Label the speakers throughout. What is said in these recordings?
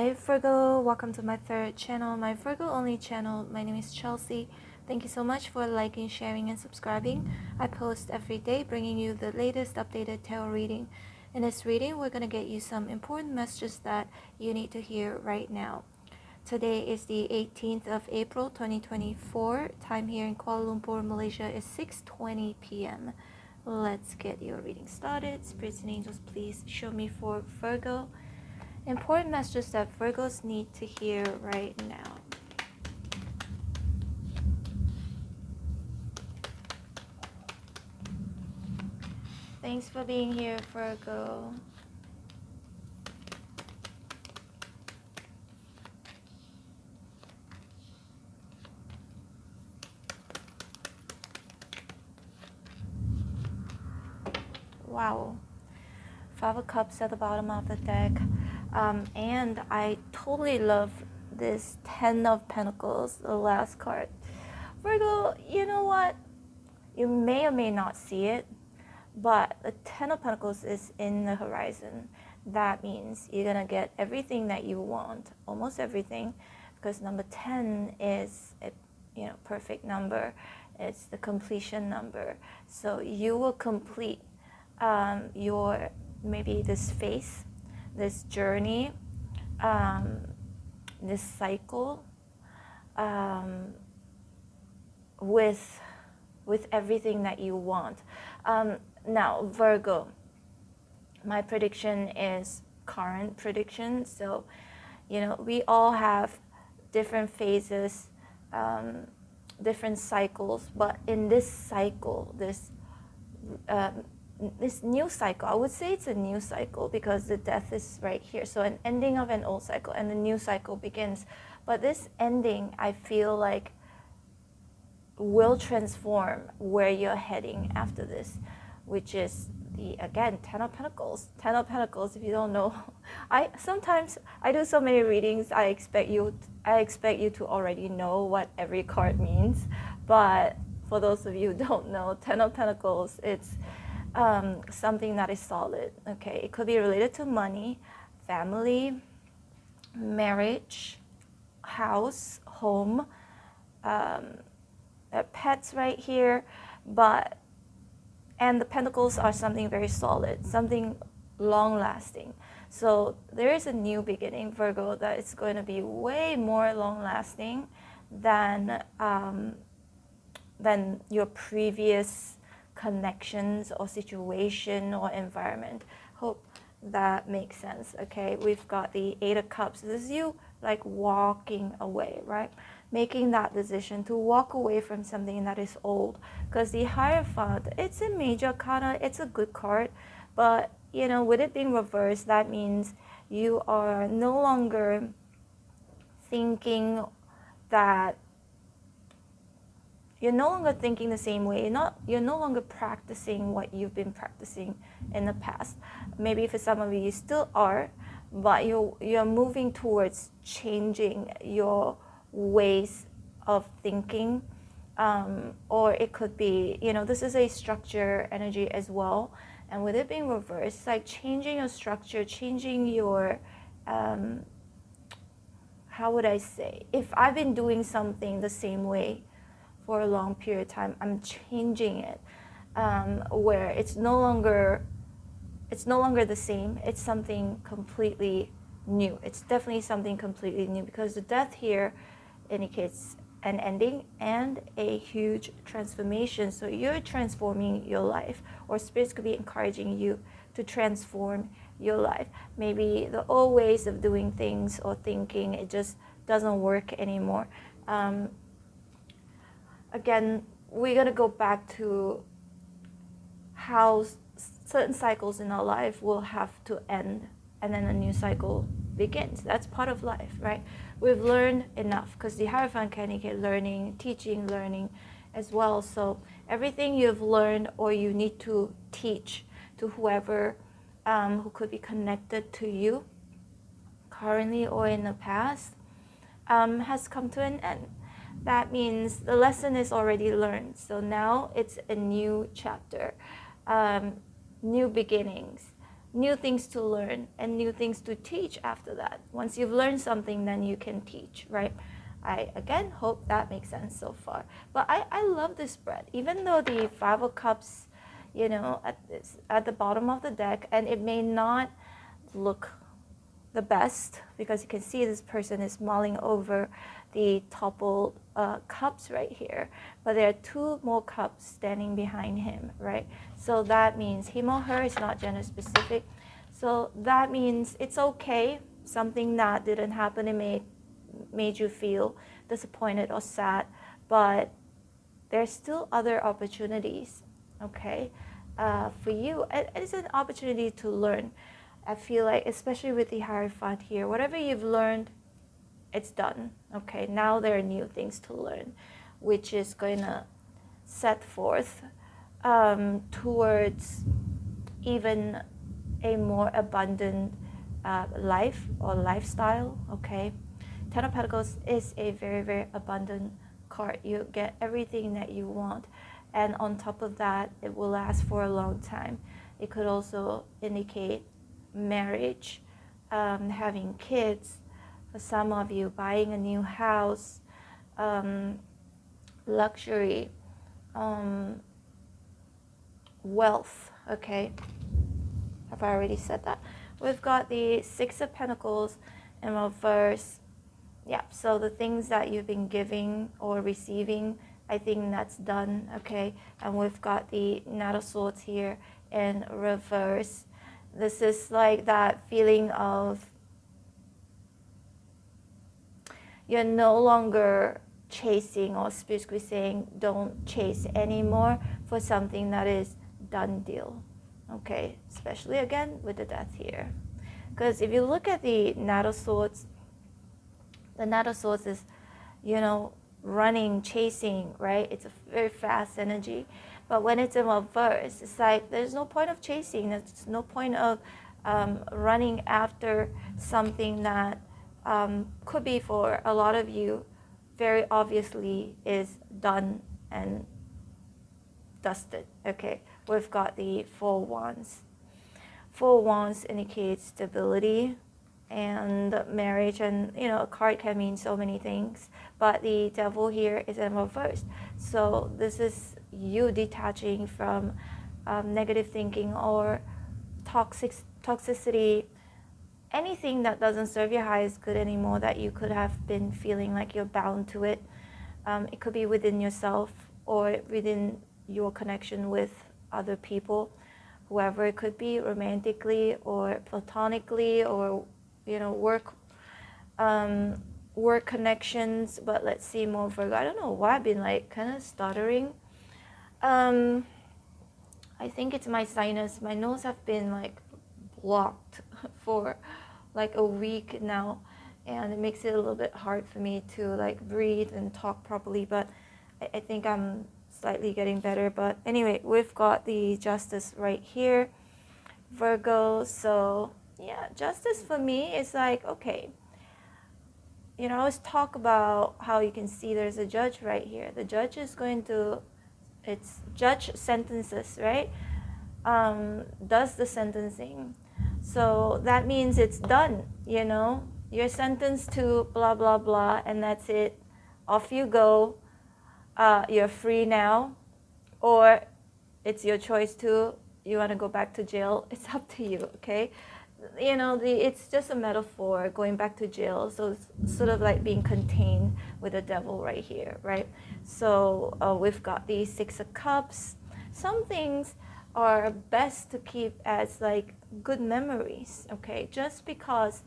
Speaker 1: Hi Virgo, welcome to my third channel, my Virgo only channel. My name is Chelsea. Thank you so much for liking, sharing, and subscribing. I post every day bringing you the latest updated tarot reading. In this reading, we're going to get you some important messages that you need to hear right now. Today is the 18th of April 2024. Time here in Kuala Lumpur, Malaysia is 6:20 p.m. Let's get your reading started. Spirits and angels, please show me for Virgo. Important messages that Virgos need to hear right now. Thanks for being here, Virgo. Wow. Five of Cups at the bottom of the deck. And I totally love this Ten of Pentacles, the last card. Virgo, you know what? You may or may not see it, but the Ten of Pentacles is in the horizon. That means you're going to get everything that you want, almost everything, because number 10 is a perfect number. It's the completion number. So you will complete your maybe this phase, this journey, this cycle with everything that you want. Now, Virgo, my prediction is current prediction. So, we all have different phases, different cycles. But in this cycle, this new cycle, I would say it's a new cycle because the death is right here. So an ending of an old cycle and the new cycle begins. But this ending, I feel like, will transform where you're heading after this, which is again, Ten of Pentacles. Ten of Pentacles, if you don't know, I do so many readings, I expect you to already know what every card means. But for those of you who don't know, Ten of Pentacles, it's something that is solid. Okay, it could be related to money, family, marriage, house, home, pets right here, and the pentacles are something very solid, something long-lasting. So there is a new beginning, Virgo, that is going to be way more long-lasting than your previous connections or situation or environment. Hope that makes sense. Okay, we've got the Eight of Cups. This is you like walking away, right? Making that decision to walk away from something that is old. Because the Hierophant, it's a major arcana, it's a good card, but with it being reversed, that means you are no longer thinking that you're no longer thinking the same way. You're no longer practicing what you've been practicing in the past. Maybe for some of you still are, but you're moving towards changing your ways of thinking. Or it could be, this is a structure energy as well. And with it being reversed, it's like changing your structure, changing your, how would I say? If I've been doing something the same way for a long period of time, I'm changing it, where it's no longer the same. It's something completely new. It's definitely something completely new, because the death here indicates an ending and a huge transformation. So you're transforming your life, or spirits could be encouraging you to transform your life. Maybe the old ways of doing things or thinking, it just doesn't work anymore. Again, we're going to go back to how certain cycles in our life will have to end and then a new cycle begins. That's part of life, right? We've learned enough, because the Hierophant can indicate learning, teaching, learning as well. So everything you've learned or you need to teach to whoever who could be connected to you currently or in the past has come to an end. That means the lesson is already learned. So now it's a new chapter, new beginnings, new things to learn and new things to teach after that. Once you've learned something, then you can teach, right? I again hope that makes sense so far. But I love this spread, even though the Five of Cups, at the bottom of the deck, and it may not look the best because you can see this person is mulling over the toppled cups right here, but there are two more cups standing behind him, right? So that means him or her is not gender specific. So that means it's okay. Something that didn't happen, it made you feel disappointed or sad, but there's still other opportunities, okay, for you. It's an opportunity to learn. I feel like, especially with the Hierophant here, whatever you've learned, it's done. Okay, now there are new things to learn, which is going to set forth towards even a more abundant life or lifestyle. Okay, Ten of Pentacles is a very, very abundant card. You get everything that you want, and on top of that, it will last for a long time. It could also indicate marriage, having kids, for some of you buying a new house, luxury, wealth. Okay, have I already said that? We've got the Six of Pentacles in reverse. Yeah, so the things that you've been giving or receiving, I think that's done. Okay, and we've got the Knight of Swords here in reverse. This is like that feeling of you're no longer chasing, or basically saying don't chase anymore for something that is done deal. Okay, especially again with the Death here. Because if you look at the Knight of Swords, the Knight of Swords is, running, chasing, right? It's a very fast energy. But when it's in reverse, it's like there's no point of chasing. There's no point of running after something that could be, for a lot of you, very obviously is done and dusted. Okay, we've got the Four Wands. Four Wands indicates stability and marriage, and a card can mean so many things, but the Devil here is in reverse. So this is you detaching from negative thinking or toxicity, anything that doesn't serve your highest good anymore, that you could have been feeling like you're bound to it. It could be within yourself or within your connection with other people, whoever it could be, romantically or platonically, or work connections. But let's see more Virgo. I don't know why I've been like kind of stuttering. I think it's my sinus. My nose have been like blocked for like a week now, and it makes it a little bit hard for me to like breathe and talk properly, but I think I'm slightly getting better. But anyway, we've got the Justice right here, Virgo. So yeah, Justice for me is like, okay, I always talk about how you can see there's a judge right here. The judge is going to, it's judge sentences, right? Does the sentencing. So that means it's done, You're sentenced to blah, blah, blah, and that's it. Off you go. You're free now. Or it's your choice to, you want to go back to jail. It's up to you, okay? It's just a metaphor, going back to jail. So it's sort of like being contained with the Devil right here, right? So we've got the Six of Cups. Some things are best to keep as like good memories, okay? Just because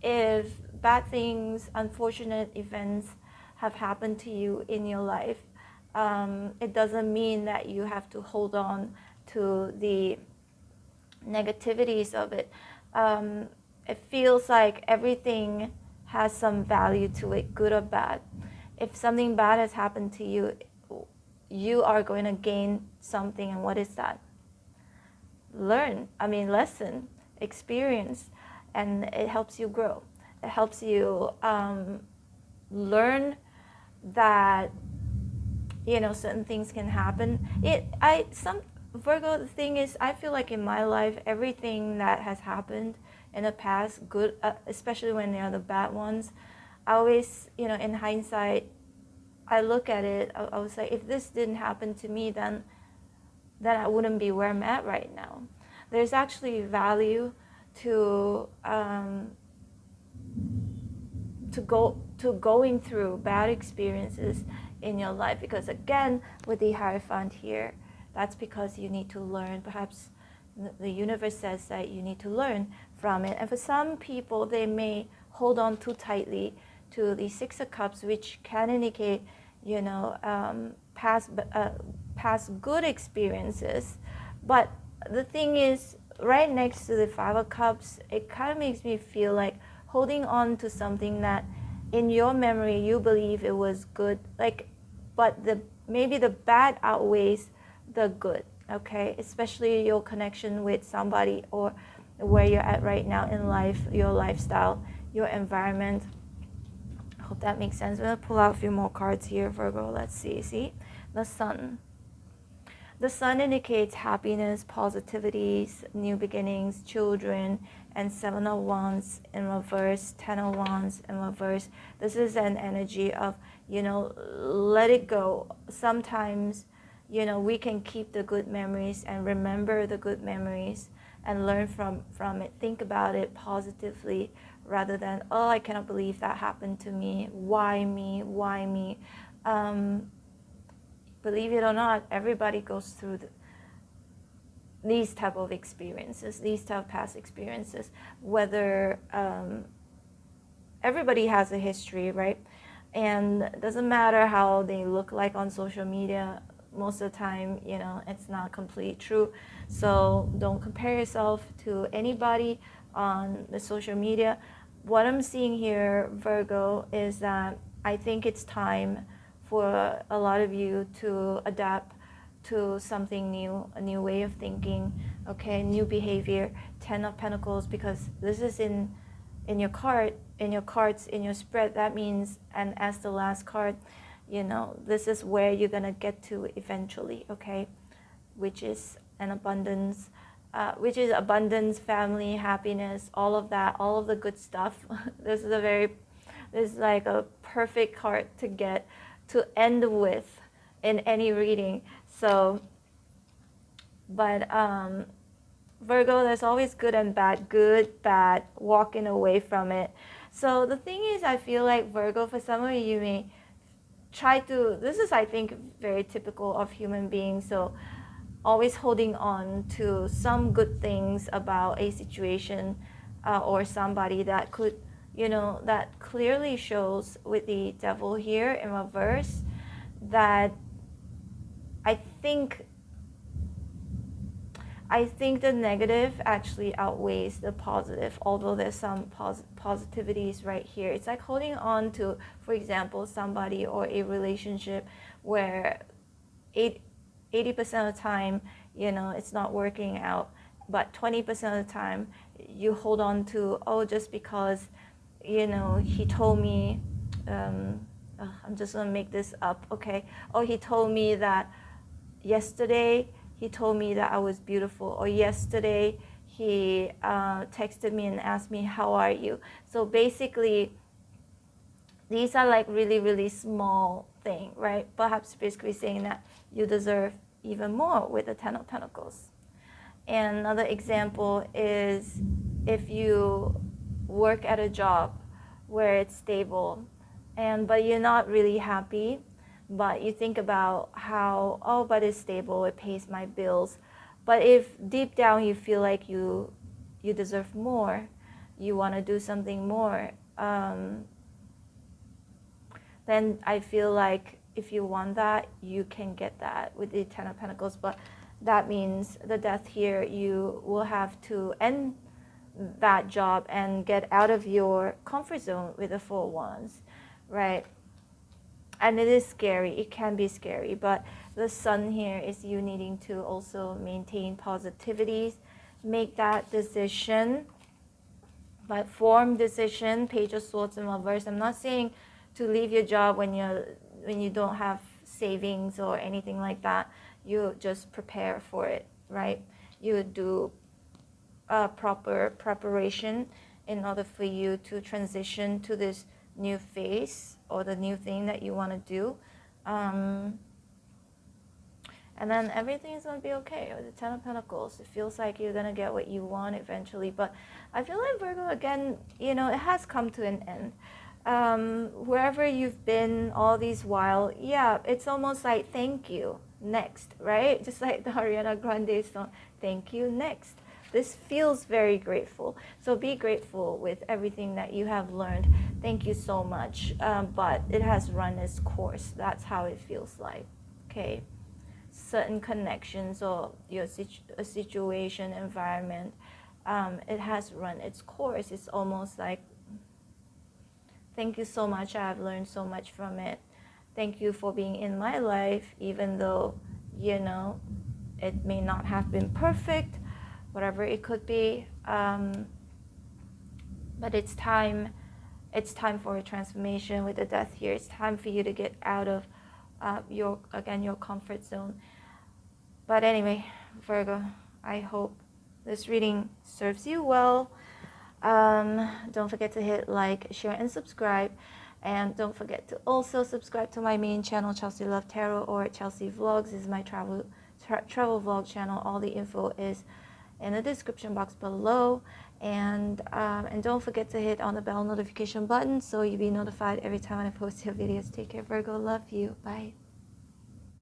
Speaker 1: if bad things, unfortunate events have happened to you in your life, it doesn't mean that you have to hold on to the negativities of it. It feels like everything has some value to it, good or bad. If something bad has happened to you, you are going to gain something. And what is that? Lesson, experience, and it helps you grow. It helps you learn that certain things can happen. Virgo, the thing is, I feel like in my life, everything that has happened in the past, good, especially when they are the bad ones, I always, in hindsight, I look at it, I was like, if this didn't happen to me, then I wouldn't be where I'm at right now. There's actually value to going through bad experiences in your life, because again, with the Hierophant here, that's because you need to learn. Perhaps the universe says that you need to learn from it. And for some people, they may hold on too tightly to the Six of Cups, which can indicate, past good experiences. But the thing is, right next to the Five of Cups, it kind of makes me feel like holding on to something that in your memory you believe it was good, but maybe the bad outweighs the good, okay? Especially your connection with somebody, or where you're at right now in life, your lifestyle, your environment. I hope that makes sense. I'm gonna pull out a few more cards here, Virgo. Let's see, the Sun. The Sun indicates happiness, positivities, new beginnings, children, and Seven of Wands in reverse, Ten of Wands in reverse. This is an energy of, let it go. Sometimes, we can keep the good memories and remember the good memories and learn from it. Think about it positively rather than, oh, I cannot believe that happened to me. Why me? Why me? Believe it or not, everybody goes through these type of experiences, these type of past experiences. Whether everybody has a history, right? And it doesn't matter how they look like on social media. Most of the time, it's not completely true. So don't compare yourself to anybody on the social media. What I'm seeing here, Virgo, is that I think it's time for a lot of you to adapt to something new, a new way of thinking, okay, new behavior. Ten of Pentacles, because this is in your cards, in your spread. That means, and as the last card, this is where you're gonna get to eventually, okay, which is an abundance, family, happiness, all of that, all of the good stuff. This is like a perfect card to end with in any reading. So, but Virgo, there's always good and bad, walking away from it. So the thing is, I feel like Virgo, for some of you may try to, this is, I think, very typical of human beings. So always holding on to some good things about a situation or somebody that could, that clearly shows with the Devil here in reverse that I think the negative actually outweighs the positive, although there's some positivities right here. It's like holding on to, for example, somebody or a relationship where 80% of the time, it's not working out, but 20% of the time you hold on to, just because, he told me, I'm just gonna make this up, okay? He told me that yesterday, he told me that I was beautiful, or yesterday he texted me and asked me, how are you? So basically, these are like really, really small thing, right? Perhaps basically saying that you deserve even more with the Ten of Pentacles. And another example is if you work at a job where it's stable, but you're not really happy, but you think about how, but it's stable, it pays my bills. But if deep down you feel like you deserve more, you want to do something more, then I feel like if you want that, you can get that with the Ten of Pentacles. But that means the Death here, you will have to end that job and get out of your comfort zone with the Four of Wands, right? And it is scary, it can be scary, but the Sun here is you needing to also maintain positivities, make that decision, but form decision. Page of Swords in reverse. I'm not saying to leave your job when you don't have savings or anything like that. you just prepare for it, right? You do a proper preparation in order for you to transition to this new phase or the new thing that you want to do. And then everything is going to be okay. With the Ten of Pentacles, it feels like you're going to get what you want eventually. But I feel like Virgo, again, you know, it has come to an end. Wherever you've been all these while, yeah, it's almost like thank you, next, right? Just like the Ariana Grande song, thank you, next. This feels very grateful. So be grateful with everything that you have learned. Thank you so much. But it has run its course. That's how it feels like. Okay. Certain connections or your a situation, environment, it has run its course. It's almost like, thank you so much. I've learned so much from it. Thank you for being in my life, even though, you know, it may not have been perfect, whatever it could be. But it's time for a transformation with the death here. It's time for you to get out of your comfort zone. But anyway, Virgo, I hope this reading serves you well. Don't forget to hit like, share, and subscribe. And don't forget to also subscribe to my main channel, Chelsea Love Tarot, or Chelsea Vlogs. This is my travel vlog channel. All the info is in the description box below. And don't forget to hit on the bell notification button so you'll be notified every time I post your videos. Take care, Virgo. Love you. Bye.